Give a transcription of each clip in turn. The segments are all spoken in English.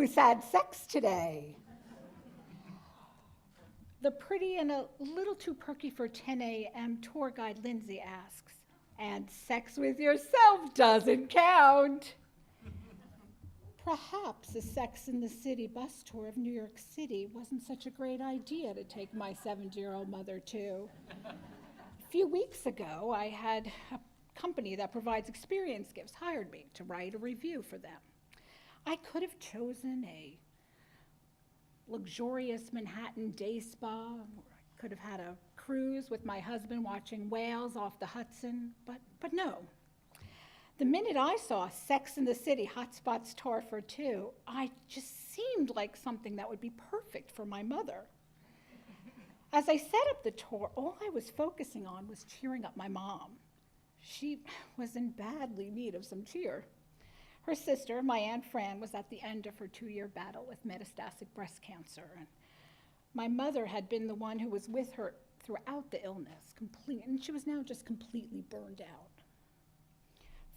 Who's had sex today? The pretty and a little too perky for 10 a.m. tour guide Lindsay asks, and sex with yourself doesn't count. Perhaps a Sex in the City bus tour of New York City wasn't such a great idea to take my 70-year-old mother to. A few weeks ago, I had a company that provides experience gifts hired me to write a review for them. I could have chosen a luxurious Manhattan day spa, or I could have had a cruise with my husband watching whales off the Hudson, but no. The minute I saw Sex in the City Hotspots tour for two, I just seemed like something that would be perfect for my mother. As I set up the tour, all I was focusing on was cheering up my mom. She was in badly need of some cheer. Her sister, my Aunt Fran, was at the end of her 2-year battle with metastatic breast cancer. And my mother had been the one who was with her throughout the illness, and she was now just completely burned out.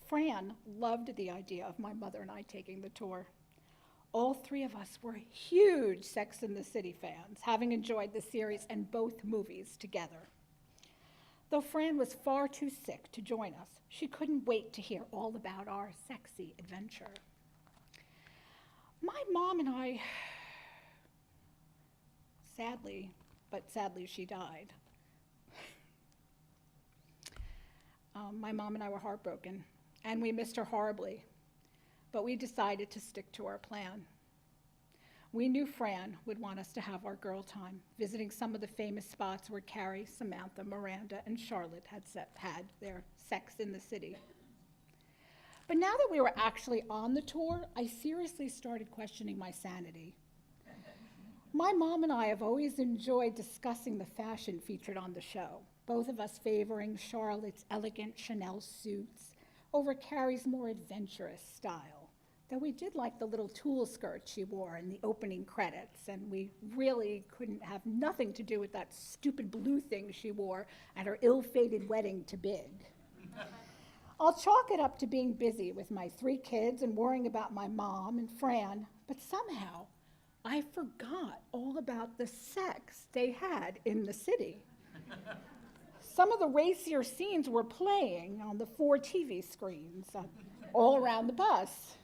Fran loved the idea of my mother and I taking the tour. All three of us were huge Sex and the City fans, having enjoyed the series and both movies together. Though Fran was far too sick to join us, she couldn't wait to hear all about our sexy adventure. My mom and I, sadly she died. My mom and I were heartbroken, and we missed her horribly, but we decided to stick to our plan. We knew Fran would want us to have our girl time, visiting some of the famous spots where Carrie, Samantha, Miranda, and Charlotte had their Sex in the City. But now that we were actually on the tour, I seriously started questioning my sanity. My mom and I have always enjoyed discussing the fashion featured on the show, both of us favoring Charlotte's elegant Chanel suits over Carrie's more adventurous style. Though we did like the little tulle skirt she wore in the opening credits, and we really couldn't have nothing to do with that stupid blue thing she wore at her ill-fated wedding to Big. I'll chalk it up to being busy with my 3 kids and worrying about my mom and Fran, but somehow I forgot all about the sex they had in the city. Some of the racier scenes were playing on the 4 TV screens all around the bus.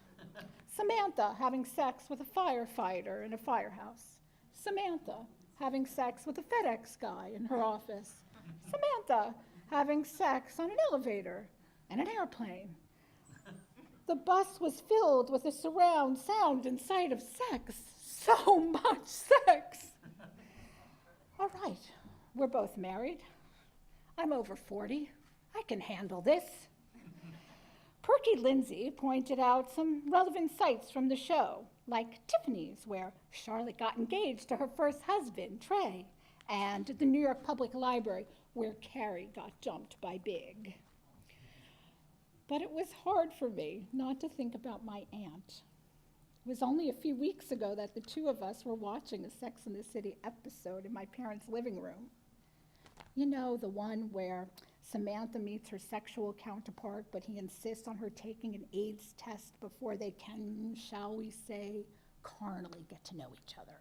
Samantha having sex with a firefighter in a firehouse. Samantha having sex with a FedEx guy in her office. Samantha having sex on an elevator and an airplane. The bus was filled with a surround sound and sight of sex. So much sex. All right, we're both married. I'm over 40. I can handle this. Perky Lindsay pointed out some relevant sites from the show, like Tiffany's, where Charlotte got engaged to her first husband, Trey, and the New York Public Library, where Carrie got dumped by Big. But it was hard for me not to think about my aunt. It was only a few weeks ago that the two of us were watching a Sex and the City episode in my parents' living room. You know, the one where Samantha meets her sexual counterpart, but he insists on her taking an AIDS test before they can, shall we say, carnally get to know each other.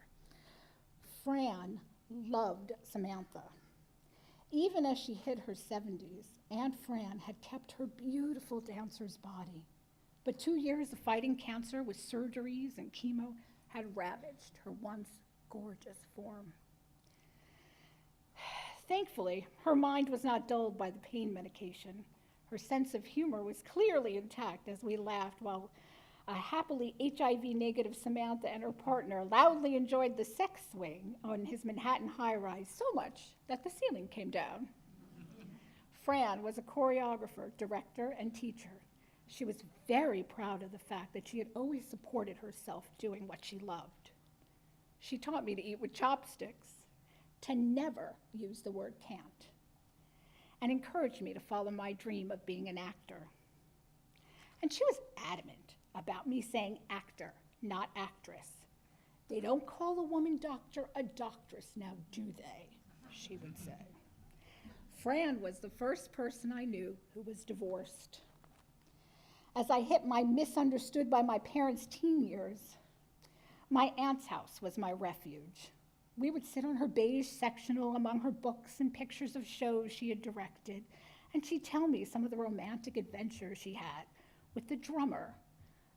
Fran loved Samantha. Even as she hit her 70s, Aunt Fran had kept her beautiful dancer's body. But 2 years of fighting cancer with surgeries and chemo had ravaged her once gorgeous form. Thankfully, her mind was not dulled by the pain medication. Her sense of humor was clearly intact as we laughed while a happily HIV-negative Samantha and her partner loudly enjoyed the sex swing on his Manhattan high-rise so much that the ceiling came down. Fran was a choreographer, director, and teacher. She was very proud of the fact that she had always supported herself doing what she loved. She taught me to eat with chopsticks, to never use the word can't, and encouraged me to follow my dream of being an actor. And she was adamant about me saying actor, not actress. They don't call a woman doctor a doctress now, do they? She would say. Fran was the first person I knew who was divorced. As I hit my misunderstood by my parents' teen years, My aunt's house was my refuge. We would sit on her beige sectional among her books and pictures of shows she had directed, and she'd tell me some of the romantic adventures she had with the drummer,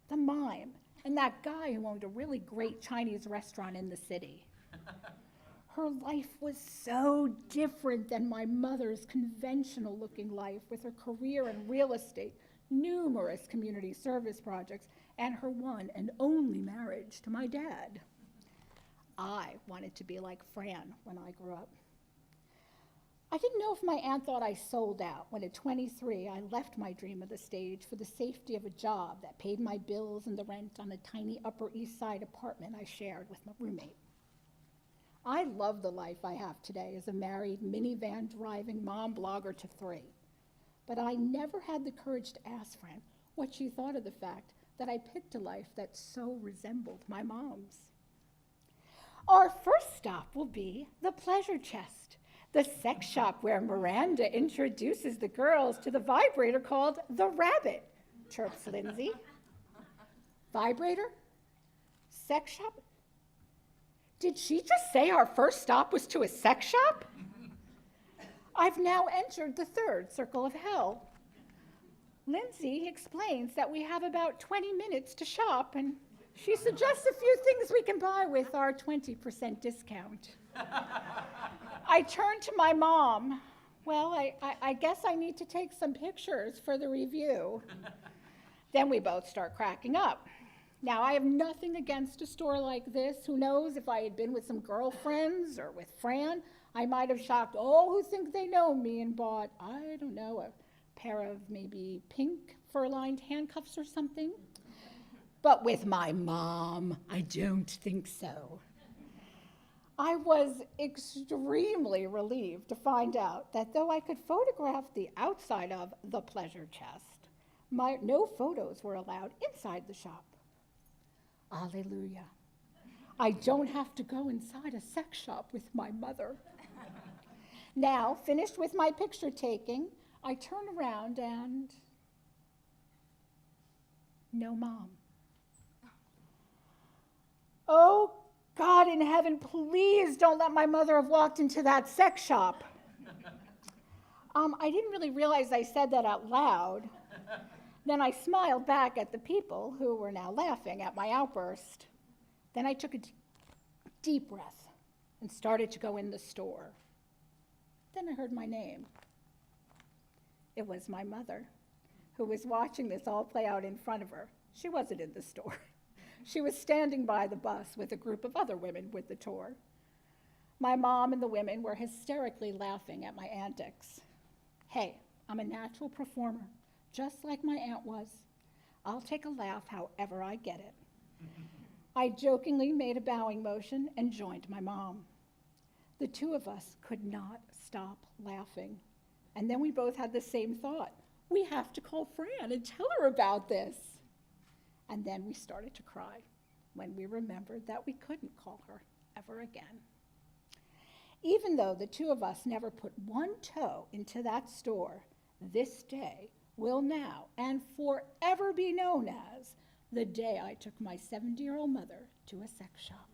the mime, and that guy who owned a really great Chinese restaurant in the city. Her life was so different than my mother's conventional-looking life with her career in real estate, numerous community service projects, and her one and only marriage to my dad. I wanted to be like Fran when I grew up. I didn't know if my aunt thought I sold out when at 23 I left my dream of the stage for the safety of a job that paid my bills and the rent on a tiny Upper East Side apartment I shared with my roommate. I love the life I have today as a married, minivan driving mom blogger to 3. But I never had the courage to ask Fran what she thought of the fact that I picked a life that so resembled my mom's. Our first stop will be the Pleasure Chest, the sex shop where Miranda introduces the girls to the vibrator called the Rabbit, chirps Lindsay. Vibrator? Sex shop? Did she just say our first stop was to a sex shop? I've now entered the 3rd circle of hell. Lindsay explains that we have about 20 minutes to shop, and she suggests a few things we can buy with our 20% discount. I turn to my mom. Well, I guess I need to take some pictures for the review. Then we both start cracking up. Now, I have nothing against a store like this. Who knows, if I had been with some girlfriends or with Fran, I might have shocked all who think they know me and bought, I don't know, a pair of maybe pink fur-lined handcuffs or something. But with my mom, I don't think so. I was extremely relieved to find out that though I could photograph the outside of the Pleasure Chest, no photos were allowed inside the shop. Alleluia. I don't have to go inside a sex shop with my mother. Now, finished with my picture taking, I turn around and no mom. Oh, God in heaven, please don't let my mother have walked into that sex shop. I didn't really realize I said that out loud. Then I smiled back at the people who were now laughing at my outburst. Then I took a deep breath and started to go in the store. Then I heard my name. It was my mother, who was watching this all play out in front of her. She wasn't in the store. She was standing by the bus with a group of other women with the tour. My mom and the women were hysterically laughing at my antics. Hey, I'm a natural performer, just like my aunt was. I'll take a laugh however I get it. I jokingly made a bowing motion and joined my mom. The two of us could not stop laughing. And then we both had the same thought. We have to call Fran and tell her about this. And then we started to cry when we remembered that we couldn't call her ever again. Even though the two of us never put one toe into that store, this day will now and forever be known as the day I took my 70-year-old mother to a sex shop.